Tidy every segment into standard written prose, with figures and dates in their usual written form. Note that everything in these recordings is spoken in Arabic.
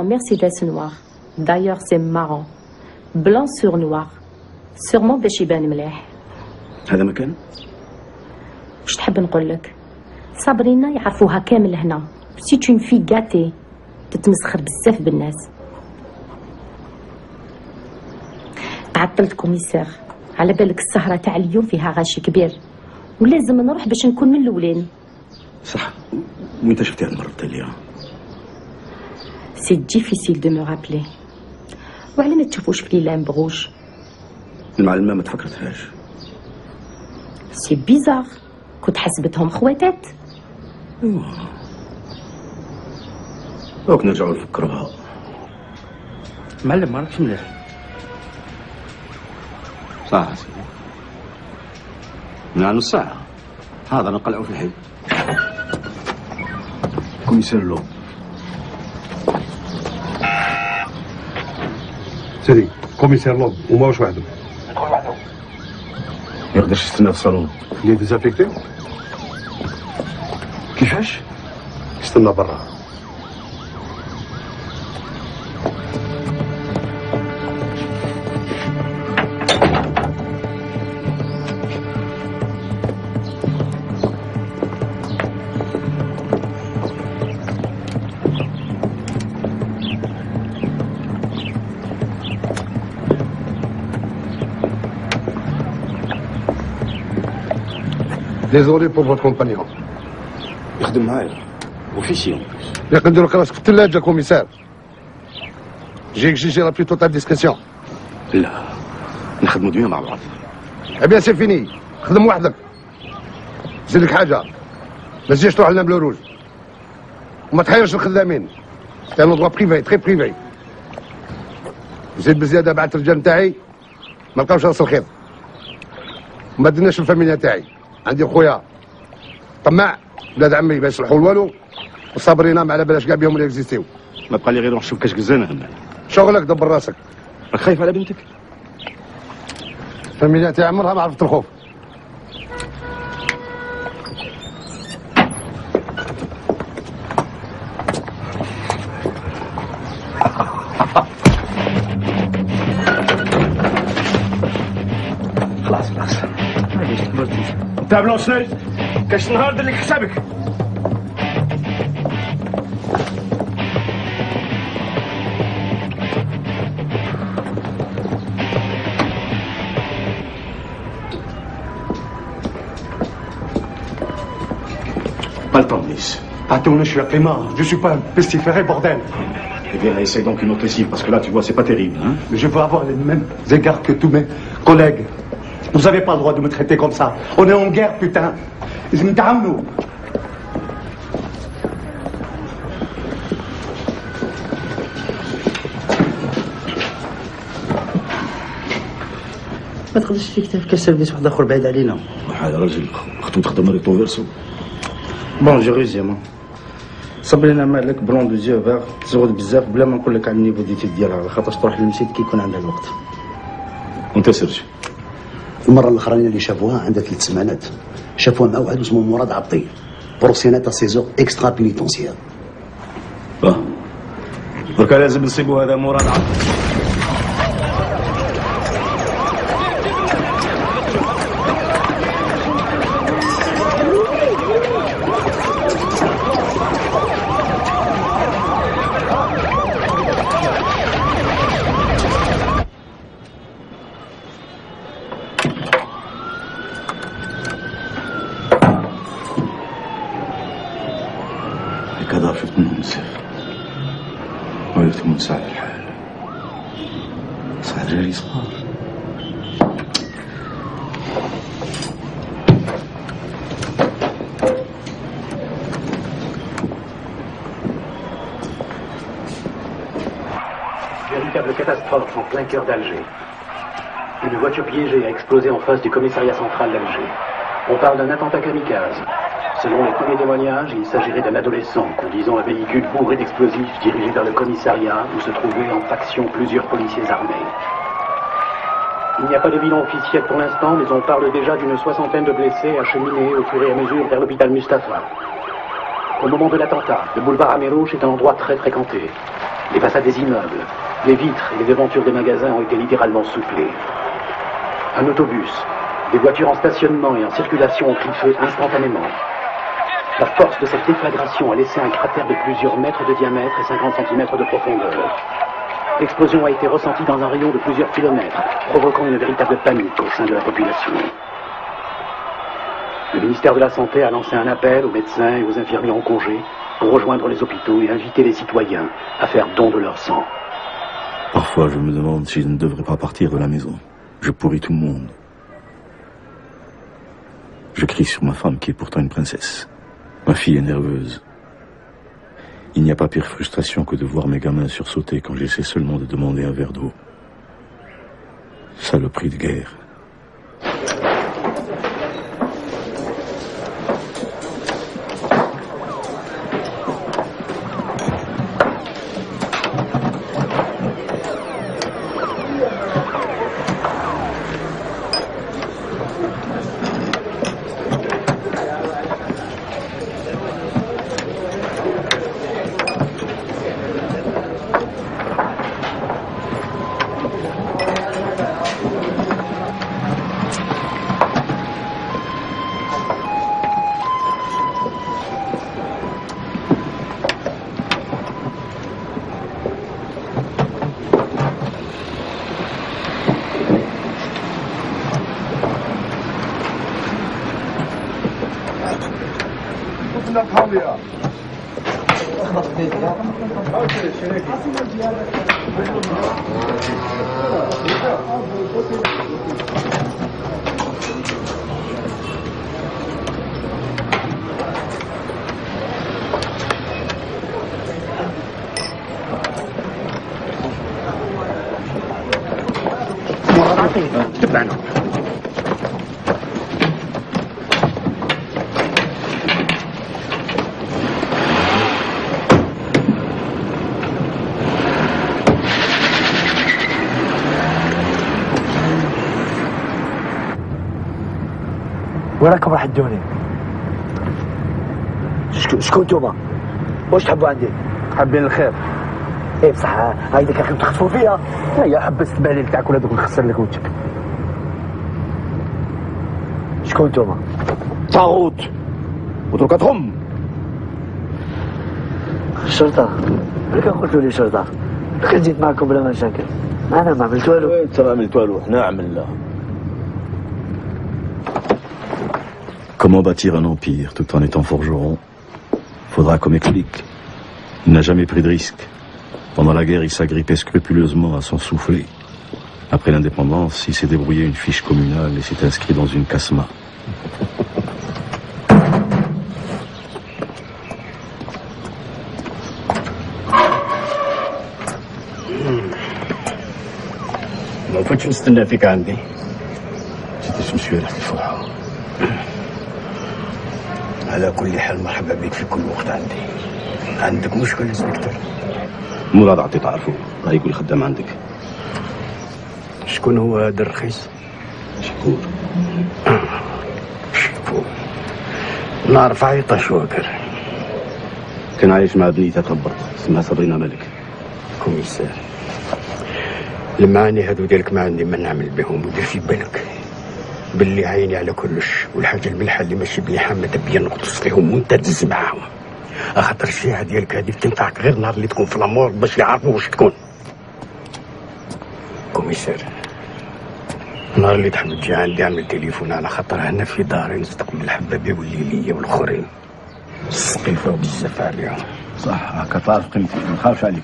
en Mercedes noir. D'ailleurs, c'est marrant. Blanc sur noir. Sûrement باش يبان مليح. هذا مكان؟ واش تحب نقول لك؟ صابرينا يعرفوها كامل هنا. سي اون في غاتي. تتمسخر بزاف بالناس. عطلت كوميسير. على بالك السهرة تاع اليوم فيها غاشي كبير. ولازم نروح باش نكون من الاولين. صح. وين شفتيها المرة التالية؟ سي ديفيسيل دو مو رابلي. وعلى ما تشوفوش في لام بغوش؟ المعلمة ما تفكرتهاش. سي بيزار. كنت حسبتهم خواتات. دوك نرجعوا نفكروها. معلم ما عرفتش مليح. صح سيدي. من نص ساعة. هذا نقلعوا في الحي. كوميسير لو. سيدي كوميسير لوب وما واش وحده. ندخل وحده. ما يقدرش يستنى في الصالون. لي ديزافيكتي؟ كيفاش؟ يستنى برا. Désolé pour votre compagnon. يخدم معايا. اوفيسيون. ياك نديرو راسك في الثلاجة كوميسار. جيك جي لا بلو توتال ديسكريسيون. لا. نخدموا ديما مع بعض. بيان سي فيني. خدم وحدك. زيد لك حاجة. ما تجيش تروح لنا بلو روج. وما تحيرش الخدامين. سي ان اندروا بريفي تري بريفي. زيد بزيادة بعث الرجال نتاعي ما لقاوش راس الخيط. وما درناش الفاميليا تاعي. عندي خويا طماع ولاد عمي باش يصلحوا والو وصابرينا ما على بلاش كاع بهم ولا اكزيستيو. ما بقى لي غير نروح نشوف كاش قزانه هنا. شغلك دبر راسك. راك خايف على بنتك؟ الفاميليا تاعي عمرها ما عرفت الخوف. خلاص معليش تبرتي. انت بلون شنو؟ كاش نهار دير لك حسابك. Pas le temps, Miss. Attends, je suis à Clément. Je suis pas un pestiféré, bordel. Eh bien, essaye donc une autre lessive, parce que là, tu vois, c'est pas terrible, hein. Je veux avoir les mêmes égards que tous mes collègues. Vous avez pas le droit de me traiter comme ça. On est en guerre, putain. nous. ما تقدرش فيك تفكر سيرفيس واحد اخر بعيد علينا. هذا راجل خطو تخدم ريتو فيرسو. بون جو ريزيم. صبرينا مالك بلون دو زيو فيغ تزود بزاف بلا ما نقول لك على النيفو ديتيد ديالها خاطرش تروح للمسيد كي يكون عندها الوقت. وانت سيرجي؟ المرة الأخرانية اللي شافوها عندها 3 سمانات. شافوها مع واحد اسمه مراد عطية. بروسيونات سيزور اكسترا بينيتونسيير. دركا لازم نصيبوا هذا مراد عطية. الكدار شفت منهم السيف وعرفتهم مساعد الحال. صح دراري صغار. Véritable catastrophe en plein cœur d'Alger. Une voiture piégée a explosé en face du commissariat central d'Alger. On parle d'un attentat kamikaze. Selon les premiers témoignages, il s'agirait d'un adolescent conduisant un véhicule bourré d'explosifs dirigé vers le commissariat où se trouvaient en faction plusieurs policiers armés. Il n'y a pas de bilan officiel pour l'instant, mais on parle déjà d'une 60aine de blessés acheminés au fur et à mesure vers l'hôpital Mustapha. Au moment de l'attentat, le boulevard Amérouche est un endroit très fréquenté. Les façades des immeubles, les vitres et les devantures des magasins ont été littéralement soufflées. Un autobus, des voitures en stationnement et en circulation ont pris feu instantanément. La force de cette déflagration a laissé un cratère de plusieurs mètres de diamètre et 50 cm de profondeur. L'explosion a été ressentie dans un rayon de plusieurs kilomètres, provoquant une véritable panique au sein de la population. Le ministère de la Santé a lancé un appel aux médecins et aux infirmiers en congé pour rejoindre les hôpitaux et inviter les citoyens à faire don de leur sang. Parfois, je me demande si je ne devrais pas partir de la maison. Je pourris tout le monde. Je crie sur ma femme qui est pourtant une princesse. Ma fille est nerveuse. Il n'y a pas pire frustration que de voir mes gamins sursauter quand j'essaie seulement de demander un verre d'eau. Saloperie de guerre. تبعنا وين راكم راح تدوني؟ شكون نتوما؟ واش تحبوا عندي؟ حابين الخير. ايه بصح هايديك راكم تخطفوا فيا. هيا حبست البالين تاعك ولا دوك نخسر لك وجهك. شكون نتوما؟ طاغوت ودروك تخم. الشرطة. ملي قلتوا لي شرطة كان جيت معكم بلا مشاكل. انا ما عملت والو. انت ما عملت والو، حنا عملنا. Comment bâtir un empire tout en étant forgeron? Faudra comme explique. Il n'a jamais pris de risque. Pendant la guerre, il s'agrippait scrupuleusement à son soufflet. Après l'indépendance, il s'est débrouillé une fiche communale et s'est inscrit dans une casma. ما كنتش نستنى فيك عندي. جيت نمشي ريحة الفرحة. على كل حال مرحبا بك في كل وقت عندي. عندك مشكل انسبكتور؟ مراد عطي تعرفه، راه يقول خدام عندك. شكون هو هذا الرخيص؟ شكور. شكور. نعرف عيطة شواكر. كان عايش مع بنيته تغبط، اسمها صابرينا ملك. كوميسار. المعاني هذو ديالك ما عندي ما نعمل بهم، ودير في بالك باللي عيني على كلش، والحاجة الملحة اللي ماشي مليحة ما تبيا نقص فيهم وانت تدز معاهم. اخاطر الشيعة ديالك هذيك تنفعك غير نهار اللي تكون في الامور باش يعرفوا واش تكون. كوميسار، النهار اللي تحب تجي عندي اعمل تليفون، على خاطر هنا في داري نستقبل الحبابي والليلية والاخرين. السقيفة بزاف عليهم. صح، هكا تعرف قيمتي، ما نخافش عليك.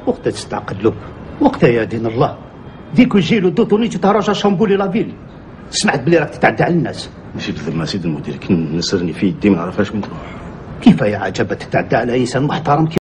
وقتها تستعقد له، وقتها يا دين الله ديك وجيلو دوتوني تتهرج شامبولي لافيل. سمعت بلي راك تتعدى على الناس. ماشي بالذمة سيد المدير، كي نسرني في يدي ما نعرفهاش وين تروح. كيف يا عجبة تتعدى على انسان محترم